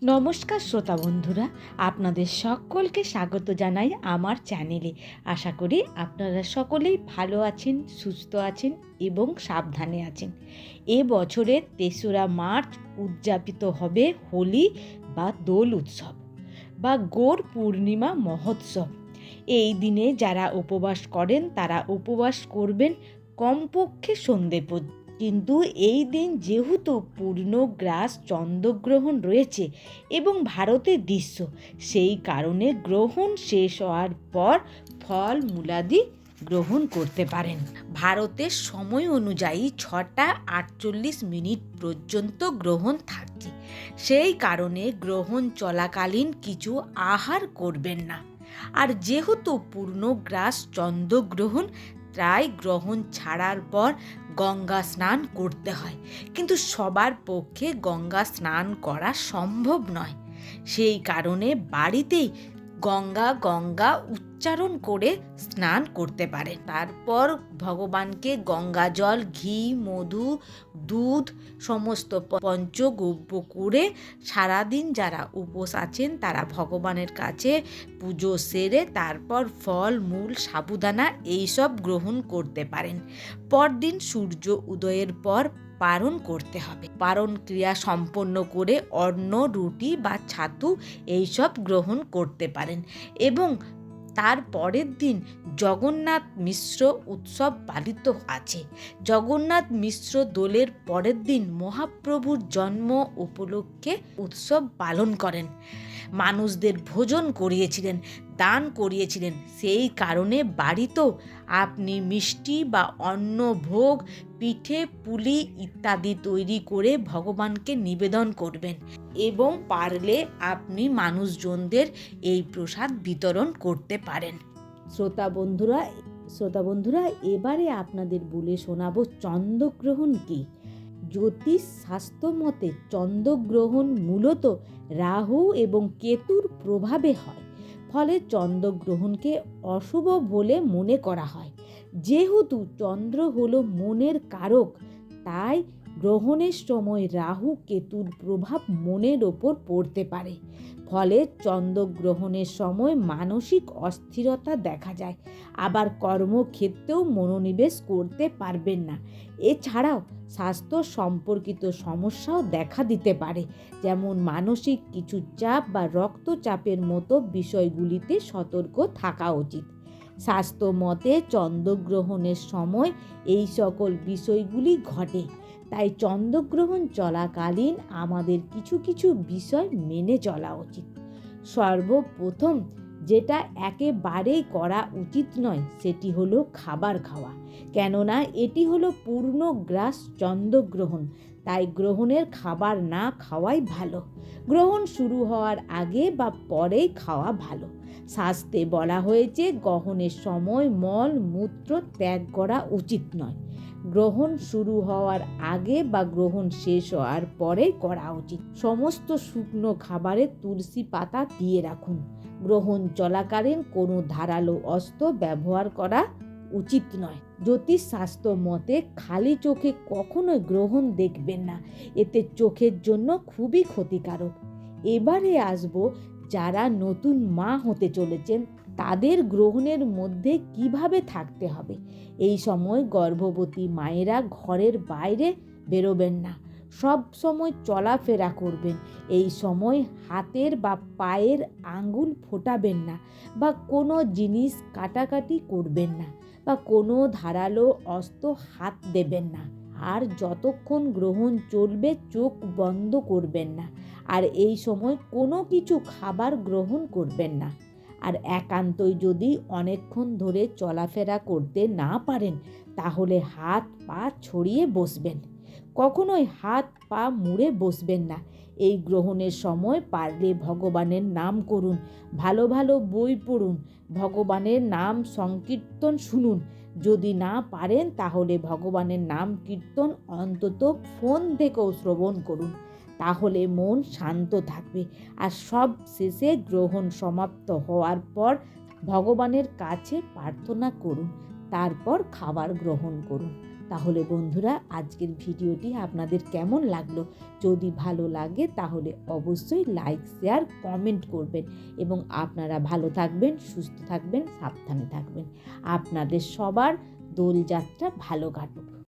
নমস্কার শ্রোতা বন্ধুরা, আপনাদের সকলকে স্বাগত জানাই আমার চ্যানেলে। আশা করি আপনারা সকলেই ভালো আছেন, সুস্থ আছেন এবং সাবধানে আছেন। এ বছরের ৩রা মার্চ উদযাপিত হবে হোলি বা দোল উৎসব বা গৌর পূর্ণিমা মহোৎসব। এই দিনে যারা উপবাস করেন তারা উপবাস করবেন কমপক্ষে সন্ধে পর্যন্ত। কিন্তু এই দিন যেহেতু পূর্ণগ্রাস চন্দ্রগ্রহণ রয়েছে এবং ভারতের দৃশ্য, সেই কারণে গ্রহণ শেষ হওয়ার পর ফল মূলাদি গ্রহণ করতে পারেন। ভারতের সময় অনুযায়ী 6টা 48 পর্যন্ত গ্রহণ থাকছে। সেই কারণে গ্রহণ চলাকালীন কিছু আহার করবেন না। আর যেহেতু পূর্ণগ্রাস চন্দ্রগ্রহণ, তাই গ্রহণ ছাড়ার পর গঙ্গা স্নান করতে হয়, কিন্তু সবার পক্ষে গঙ্গা স্নান করা সম্ভব নয়। সেই কারণে বাড়িতেই গঙ্গা গঙ্গা উচ্চারণ করে স্নান করতে পারে। তারপর ভগবানকে গঙ্গা জল, ঘি, মধু, দুধ সমস্ত পঞ্চগব্য করে সারাদিন যারা উপোস আছেন তারা ভগবানের কাছে পুজো সেরে তারপর ফল মূল সাবুদানা এইসব গ্রহণ করতে পারেন। পরদিন সূর্য উদয়ের পর পারণ করতে হবে। পারণ ক্রিয়া সম্পন্ন করে অন্ন, রুটি বা ছাতু এইসব গ্রহণ করতে পারেন। এবং তার পরের দিন জগন্নাথ মিশ্র উৎসব পালিত আছে। জগন্নাথ মিশ্র দোলের পরের দিন মহাপ্রভুর জন্ম উপলক্ষে উৎসব পালন করেন। মানুষদের ভোজন করিয়েছিলেন, দান করিয়েছিলেন। সেই কারণে বাড়িতেও আপনি মিষ্টি বা অন্ন ভোগ, পিঠে, পুলি ইত্যাদি তৈরি করে ভগবানকে নিবেদন করবেন এবং পারলে আপনি মানুষজনদের এই প্রসাদ বিতরণ করতে পারেন। শ্রোতা বন্ধুরা, এবারে আপনাদের বলে শোনাবো চন্দ্রগ্রহণ কী। জ্যোতিষ শাস্ত্র মতে চন্দ্রগ্রহণ মূলত রাহু এবং কেতুর প্রভাবে হয়, ফলে চন্দ্রগ্রহণকে অশুভ বলে মনে করা হয়। যেহেতু চন্দ্র হলো মনের কারক, তাই গ্রহণের সময় রাহু কেতুর প্রভাব মনের ওপর পড়তে পারে। ফলে চন্দ্রগ্রহণের সময় মানসিক অস্থিরতা দেখা যায়, আবার কর্মক্ষেত্রেও মনোনিবেশ করতে পারবেন না। এছাড়াও স্বাস্থ্য সম্পর্কিত সমস্যাও দেখা দিতে পারে, যেমন মানসিক কিছু চাপ বা রক্তচাপের মতো বিষয়গুলিতে সতর্ক থাকা উচিত। স্বাস্থ্য মতে চন্দ্রগ্রহণের সময় এই সকল বিষয়গুলি ঘটে, তাই চন্দ্রগ্রহণ চলাকালীন আমাদের কিছু কিছু বিষয় মেনে চলা উচিত। সর্বপ্রথম যেটা একেবারেই করা উচিত নয় সেটি হলো খাবার খাওয়া, কেননা এটি হলো পূর্ণগ্রাস চন্দ্রগ্রহণ, তাই গ্রহণের খাবার না খাওয়াই ভালো। গ্রহণ শুরু হওয়ার আগে বা পরেই খাওয়া ভালো। শাস্ত্রে বলা হয়েছে গ্রহণের সময় মল মূত্র ত্যাগ করা উচিত নয়। গ্রহণ শুরু হওয়ার আগে বা গ্রহণ শেষ হওয়ার পরে করা উচিত। সমস্ত শুকনো খাবারে তুলসী পাতা দিয়ে রাখুন। গ্রহণ চলাকালীন কোনো ধারালো অস্ত্র ব্যবহার করা উচিত নয়। জ্যোতিষ শাস্ত্র মতে খালি চোখে কখনোই গ্রহণ দেখবেন না, এতে চোখের জন্য খুবই ক্ষতিকারক। এবারে আসবো যারা নতুন মা হতে চলেছেন তাদের গ্রহণের মধ্যে কিভাবে থাকতে হবে। এই সময় গর্ভবতী মায়েরা ঘরের বাইরে বেরোবেন না, সব সময় চলাফেরা করবেন। এই সময় হাতের বা পায়ের আঙ্গুল ফোটাবেন না, বা কোনো জিনিস কাটাকাটি করবেন না, বা কোনো ধারালো অস্ত্র হাত দেবেন না। আর যতক্ষণ গ্রহণ চলবে চোখ বন্ধ করবেন না। আর এই সময় কোনো কিছু খাবার গ্রহণ করবেন না। আর একান্তই যদি অনেকক্ষণ ধরে চলাফেরা করতে না পারেন, তাহলে হাত পা ছড়িয়ে বসবেন। কখনোই হাত পা মুড়ে বসবেন না। এই গ্রহণের সময় পারলে ভগবানের নাম করুন, ভালো ভালো বই পড়ুন, ভগবানের নাম সংকীর্তন শুনুন। যদি না পারেন তাহলে ভগবানের নাম কীর্তন অন্তত ফোন থেকেও শ্রবণ করুন, তাহলে মন শান্ত থাকবে। আর সব শেষে গ্রহণ সমাপ্ত হওয়ার পর ভগবানের কাছে প্রার্থনা করুন, তারপর খাবার গ্রহণ করুন। তাহলে বন্ধুরা, আজকের ভিডিওটি আপনাদের কেমন লাগলো? যদি ভালো লাগে তাহলে অবশ্যই লাইক, শেয়ার, কমেন্ট করবেন এবং আপনারা ভালো থাকবেন, সুস্থ থাকবেন, সাবধানে থাকবেন। আপনাদের সবার দোলযাত্রা ভালো কাটুক।